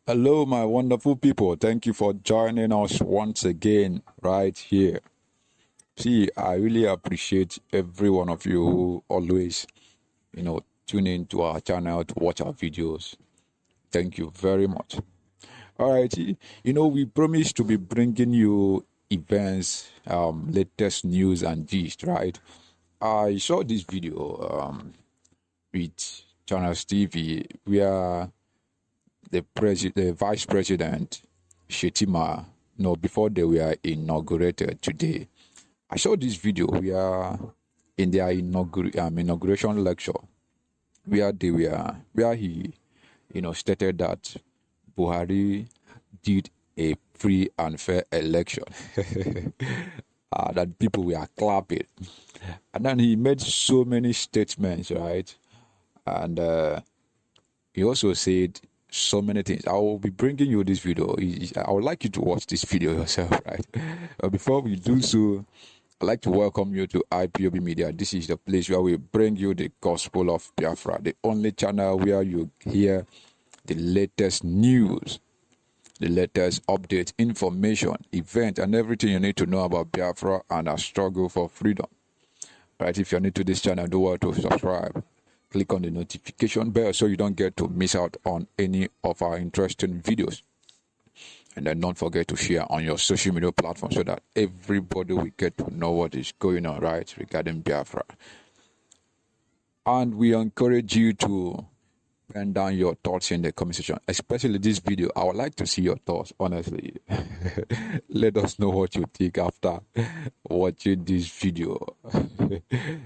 Hello, my wonderful people. Thank you for joining us once again right here. See, I really appreciate every one of you who always, tune in to our channel to watch our videos. Thank you very much. All right, we promise to be bringing you events, latest news and gist, right? I saw this video with Channels TV where the vice president, Shettima, before they were inaugurated today. I saw this video where in their inauguration lecture, where he, stated that Buhari did a free and fair election, that people were clapping, and then he made so many statements, right? And he also said so many things. I will be bringing you this video. I would like you to watch this video yourself, right? But before we do so, I'd like to welcome you to IPOB Media. This is the place where we bring you the gospel of Biafra, the only channel where you hear the latest news, the latest updates, information, event, and everything you need to know about Biafra and our struggle for freedom. Right? If you're new to this channel, do well to subscribe. Click on the notification bell so you don't get to miss out on any of our interesting videos. And then don't forget to share on your social media platform so that everybody will get to know what is going on, right, regarding Biafra. And we encourage you to pen down your thoughts in the comment section, especially this video. I would like to see your thoughts, honestly. Let us know what you think after watching this video.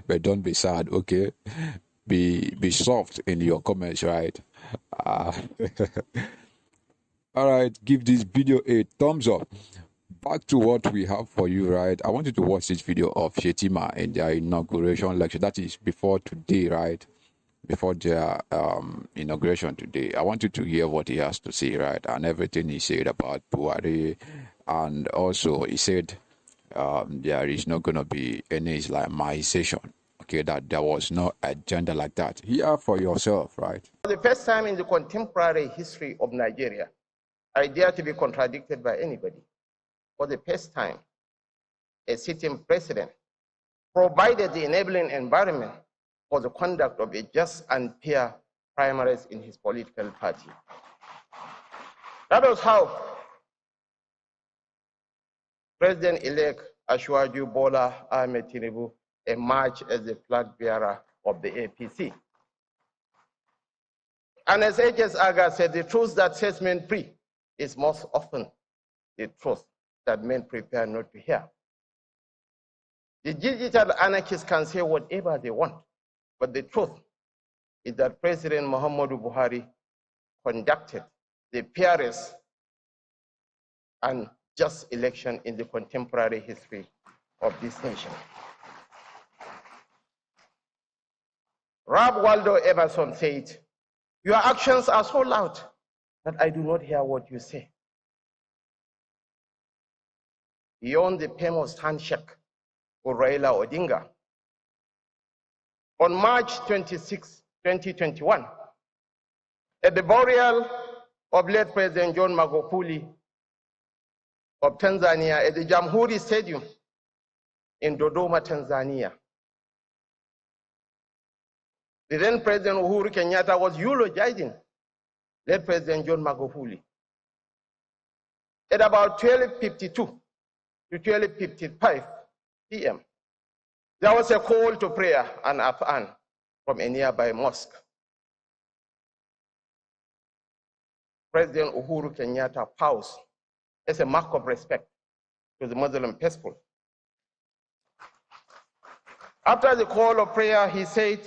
But don't be sad, okay? Be soft in your comments, right? All right, give this video a thumbs up. Back to what we have for you, right? I want you to watch this video of Shettima in their inauguration lecture. That is before today, right? Before their inauguration today. I want you to hear what he has to say, right? And everything he said about Buhari. And also, he said there is not going to be any Islamization. Okay, that there was no agenda like that. Hear for yourself, right? For the first time in the contemporary history of Nigeria, I dare to be contradicted by anybody. For the first time, a sitting president provided the enabling environment for the conduct of a just and fair primaries in his political party. That was how President-elect Ashwaju Bola Ahmed Tinubu emerged as the flag bearer of the APC. And as H.S. Aga said, the truth that sets men free is most often the truth that men prepare not to hear. The digital anarchists can say whatever they want, but the truth is that President Muhammadu Buhari conducted the fairest and just election in the contemporary history of this nation. Ralph Waldo Emerson said, "Your actions are so loud that I do not hear what you say." Beyond the famous handshake with Raila Odinga, on March 26, 2021, at the burial of late President John Magufuli of Tanzania at the Jamhuri Stadium in Dodoma, Tanzania, the then President Uhuru Kenyatta was eulogizing late President John Magufuli. At about 12:52 to 12:55 p.m., there was a call to prayer and adhan from a nearby mosque. President Uhuru Kenyatta paused as a mark of respect to the Muslim people. After the call of prayer, he said,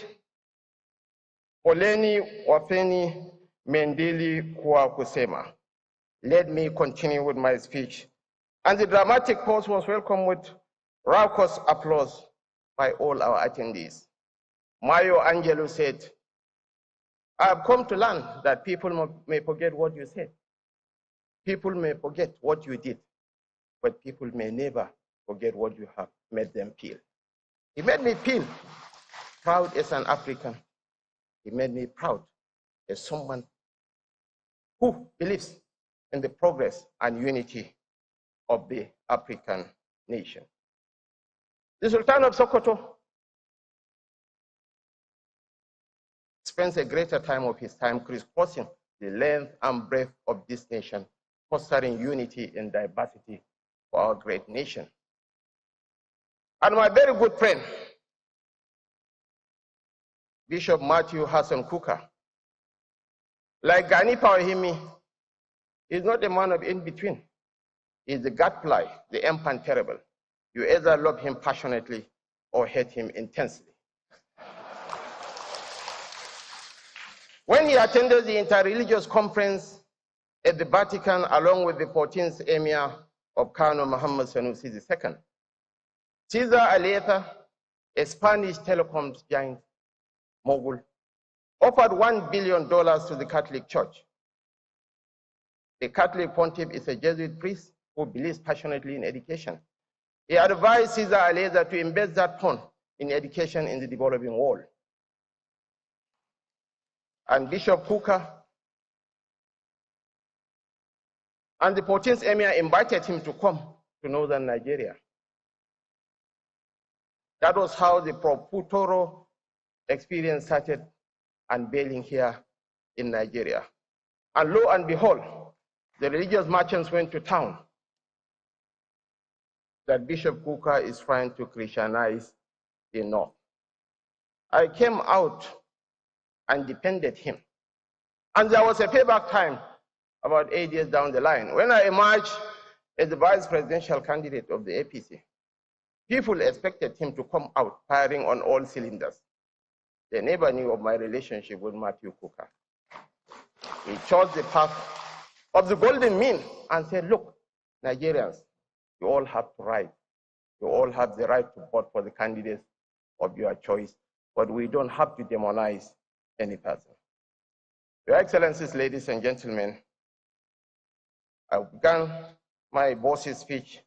"Poleni wafeni mendili kwa kusema." Let me continue with my speech. And the dramatic pause was welcomed with raucous applause by all our attendees. Mayo Angelo said, "I have come to learn that people may forget what you said. People may forget what you did, but people may never forget what you have made them feel." He made me feel proud as an African. He made me proud as someone who believes in the progress and unity of the African nation. The Sultan of Sokoto spends a greater time of his time crisscrossing the length and breadth of this nation, fostering unity and diversity for our great nation. And my very good friend, Bishop Matthew Hassan Kuka, like Gani Pawahimi, is not a man of in-between. He's the gadfly, the infant terrible. You either love him passionately or hate him intensely. When he attended the interreligious conference at the Vatican along with the 14th Emir of Kano, Muhammad Sanusi II, Cesar Aleta, a Spanish telecoms giant mogul, offered $1 billion to the Catholic Church. The Catholic pontiff is a Jesuit priest who believes passionately in education. He advised Cesar Aleta to invest that fund in education in the developing world. And Bishop Kuka and the 14th Emir invited him to come to northern Nigeria. That was how the Proputoro experience started unveiling here in Nigeria. And lo and behold, the religious merchants went to town that Bishop Kuka is trying to Christianize the North. I came out and defended him. And there was a payback time about 8 years down the line. When I emerged as the vice presidential candidate of the APC, people expected him to come out firing on all cylinders. They never knew of my relationship with Matthew Kuka. He chose the path of the golden mean and said, look, Nigerians, you all have to write. You all have the right to vote for the candidates of your choice, but we don't have to demonize any person. Your Excellencies, ladies and gentlemen, I began my boss's speech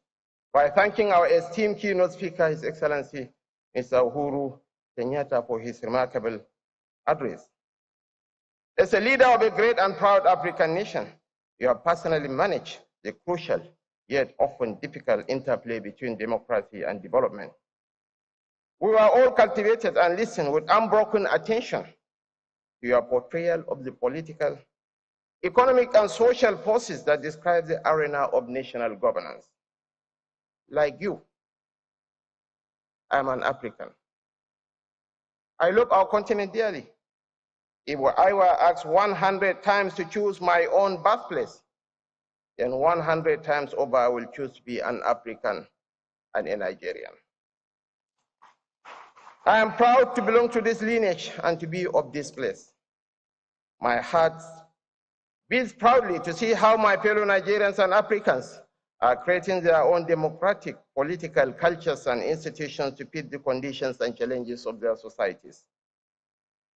by thanking our esteemed keynote speaker, His Excellency, Mr. Uhuru Kenyatta, for his remarkable address. As a leader of a great and proud African nation, you have personally managed the crucial yet often difficult interplay between democracy and development. We were all cultivated and listened with unbroken attention to your portrayal of the political, economic, and social forces that describe the arena of national governance. Like you, I'm an African. I love our continent dearly. If I were asked 100 times to choose my own birthplace, then 100 times over I will choose to be an African and a Nigerian. I am proud to belong to this lineage and to be of this place. My heart beats proudly to see how my fellow Nigerians and Africans are creating their own democratic, political cultures and institutions to fit the conditions and challenges of their societies.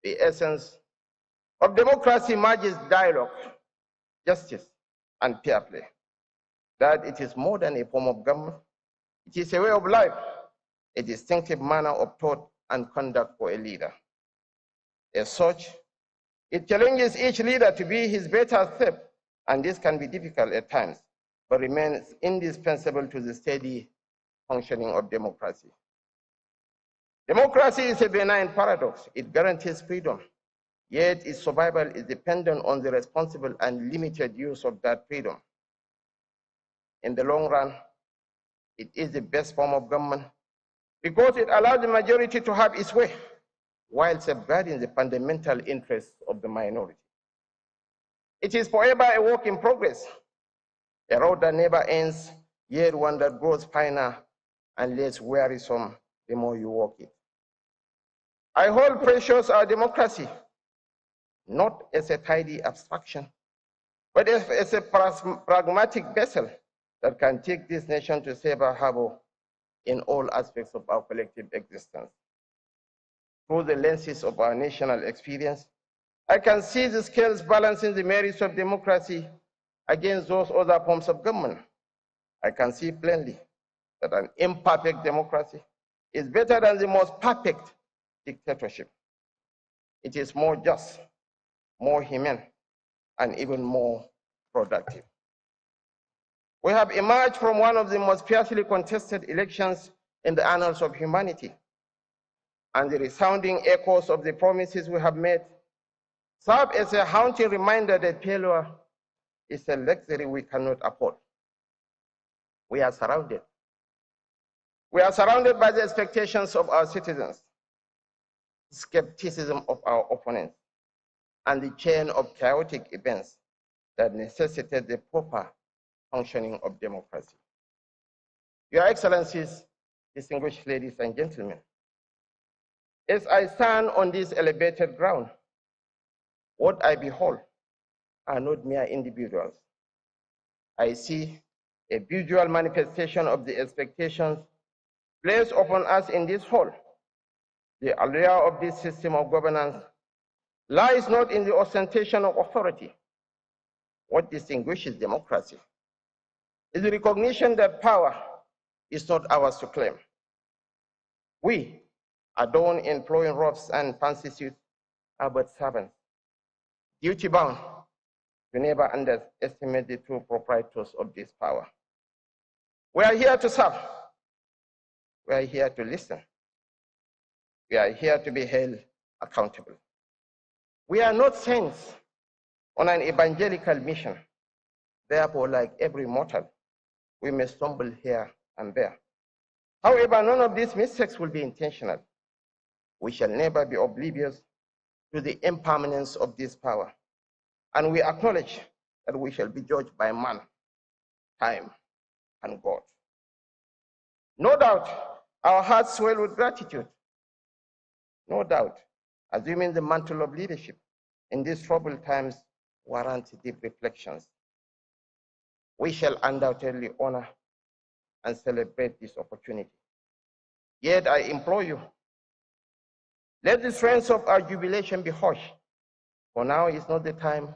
The essence of democracy merges dialogue, justice, and fair play. That it is more than a form of government. It is a way of life, a distinctive manner of thought and conduct for a leader. As such, it challenges each leader to be his better self, and this can be difficult at times, but remains indispensable to the steady functioning of democracy. Democracy is a benign paradox. It guarantees freedom, yet its survival is dependent on the responsible and limited use of that freedom. In the long run, it is the best form of government because it allows the majority to have its way while safeguarding the fundamental interests of the minority. It is forever a work in progress, a road that never ends, yet one that grows finer and less wearisome the more you walk it. I hold precious our democracy, not as a tidy abstraction, but as a pragmatic vessel that can take this nation to safer harbor in all aspects of our collective existence. Through the lenses of our national experience, I can see the scales balancing the merits of democracy against those other forms of government. I can see plainly that an imperfect democracy is better than the most perfect dictatorship. It is more just, more humane, and even more productive. We have emerged from one of the most fiercely contested elections in the annals of humanity, and the resounding echoes of the promises we have made serve as a haunting reminder that failure is a luxury we cannot afford. We are surrounded. We are surrounded by the expectations of our citizens, skepticism of our opponents, and the chain of chaotic events that necessitate the proper functioning of democracy. Your Excellencies, distinguished ladies and gentlemen, as I stand on this elevated ground, what I behold are not mere individuals. I see a visual manifestation of the expectations placed upon us in this hall. The allure of this system of governance lies not in the ostentation of authority. What distinguishes democracy is the recognition that power is not ours to claim. We, adorned in flowing robes and fancy suits, are but servants, duty-bound to never underestimate the true proprietors of this power. We are here to serve. We are here to listen. We are here to be held accountable. We are not saints on an evangelical mission. Therefore, like every mortal, we may stumble here and there. However, none of these mistakes will be intentional. We shall never be oblivious to the impermanence of this power. And we acknowledge that we shall be judged by man, time, and God. No doubt, our hearts swell with gratitude. No doubt, assuming the mantle of leadership in these troubled times warrants deep reflections. We shall undoubtedly honor and celebrate this opportunity. Yet I implore you, let the strains of our jubilation be hushed, for now is not the time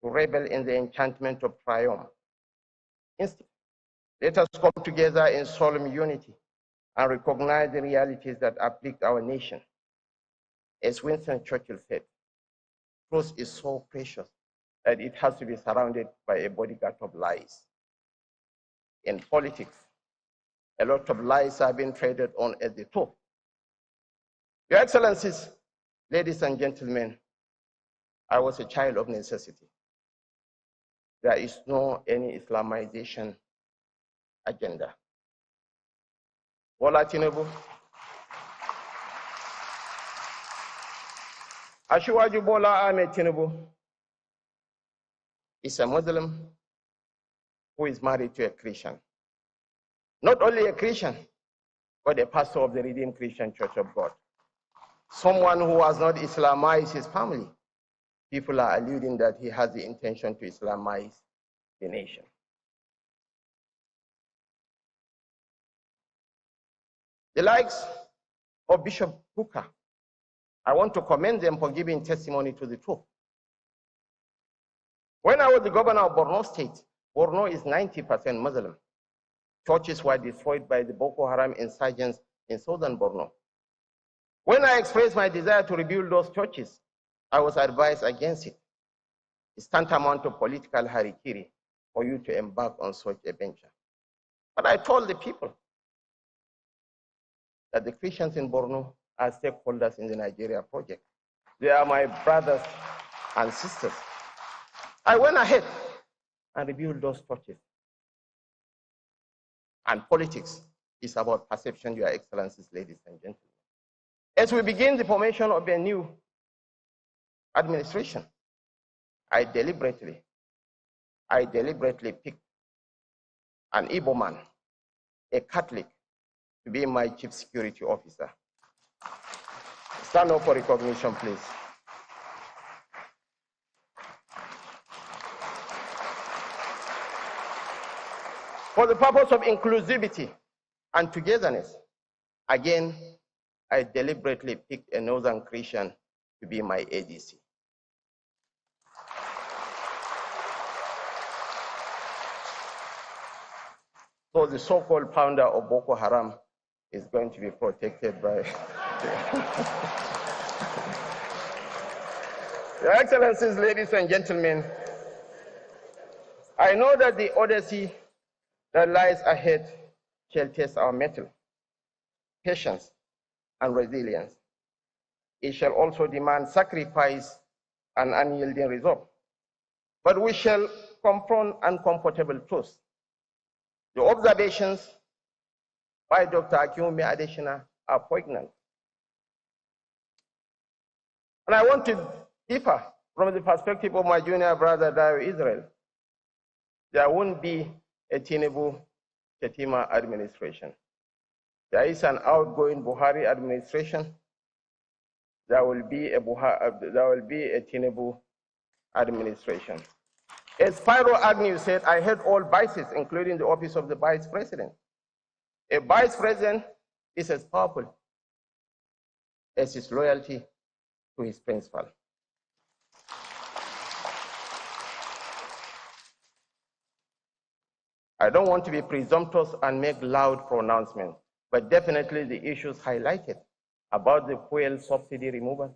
to revel in the enchantment of triumph. Instead, let us come together in solemn unity and recognize the realities that afflict our nation. As Winston Churchill said, truth is so precious that it has to be surrounded by a bodyguard of lies. In politics, a lot of lies are being traded on as the truth. Your Excellencies, ladies and gentlemen, I was a child of necessity. There is no any Islamization agenda. Bola Tinubu, Asiwaju Bola Ahmed Tinubu is a Muslim who is married to a Christian. Not only a Christian, but a pastor of the Redeemed Christian Church of God. Someone who has not Islamized his family. People are alluding that he has the intention to Islamize the nation. The likes of Bishop Bukka, I want to commend them for giving testimony to the truth. When I was the governor of Borno State, Borno is 90% Muslim. Churches were destroyed by the Boko Haram insurgents in southern Borno. When I expressed my desire to rebuild those churches, I was advised against it. It's tantamount to political harikiri for you to embark on such a venture. But I told the people that the Christians in Borno are stakeholders in the Nigeria project. They are my brothers and sisters. I went ahead and rebuilt those churches. And politics is about perception, Your Excellencies, ladies and gentlemen. As we begin the formation of a new administration, I deliberately picked an Igbo man, a Catholic, to be my chief security officer. Stand up for recognition, please. For the purpose of inclusivity and togetherness, again, I deliberately picked a Northern Christian to be my ADC. So the so-called founder of Boko Haram is going to be protected by... Your Excellencies, ladies and gentlemen, I know that the odyssey that lies ahead shall test our mettle, patience, and resilience. It shall also demand sacrifice and unyielding resolve. But we shall confront uncomfortable truths. The observations by Dr. Akinwumi Adesina are poignant. And I want to differ from the perspective of my junior brother, Dayo Israel. There won't be a Tinubu Shettima administration. There is an outgoing Buhari administration. There will be a Tinubu administration. As Spyro Agnew said, I hate all vices, including the office of the vice president. A vice president is as powerful as his loyalty to his principal. I don't want to be presumptuous and make loud pronouncements, but definitely the issues highlighted about the fuel subsidy removal,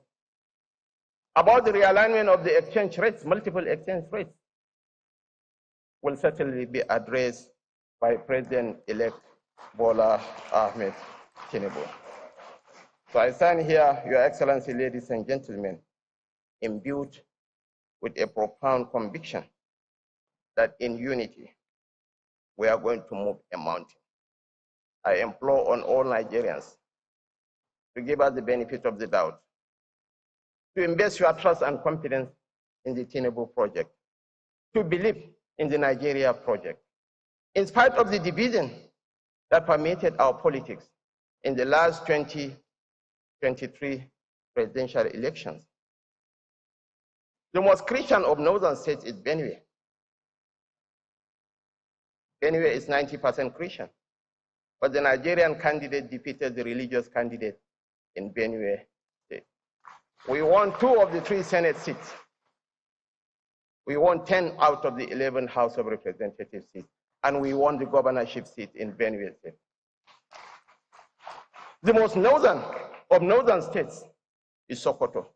about the realignment of the exchange rates, multiple exchange rates, will certainly be addressed by President-elect Bola Ahmed Tinubu. So I stand here, Your Excellency, ladies and gentlemen, imbued with a profound conviction that in unity, we are going to move a mountain. I implore on all Nigerians to give us the benefit of the doubt, to invest your trust and confidence in the Tinubu project, to believe in the Nigeria project. In spite of the division that permeated our politics in the last 2023 presidential elections, the most Christian of northern states is Benue. Benue is 90% Christian, but the Nigerian candidate defeated the religious candidate in Benue State. We won 2 of the 3 Senate seats. We won 10 out of the 11 House of Representatives seats, and we won the governorship seat in Benue State. The most northern of northern states is Sokoto.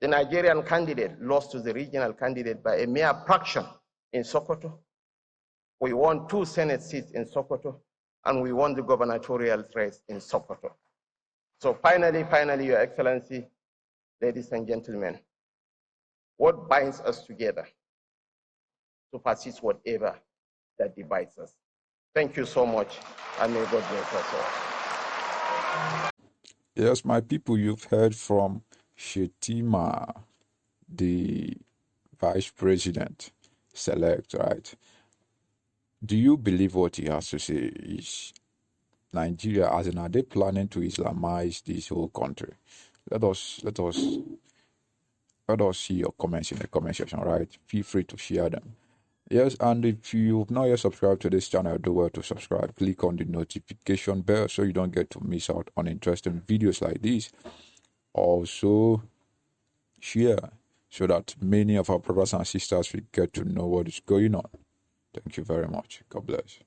The Nigerian candidate lost to the regional candidate by a mere fraction in Sokoto. We won 2 Senate seats in Sokoto, and we won the gubernatorial race in Sokoto. So finally, Your Excellency, ladies and gentlemen, what binds us together to persist whatever that divides us? Thank you so much, and may God bless us all. Yes, my people, you've heard from Shettima, the vice president select, right? Do you believe what he has to say is Nigeria, as in, are they planning to Islamize this whole country? Let us see your comments in the comment section, right? Feel free to share them. Yes, and if you've not yet subscribed to this channel, do well to subscribe. Click on the notification bell so you don't get to miss out on interesting videos like this. Also, share so that many of our brothers and sisters will get to know what is going on. Thank you very much. God bless.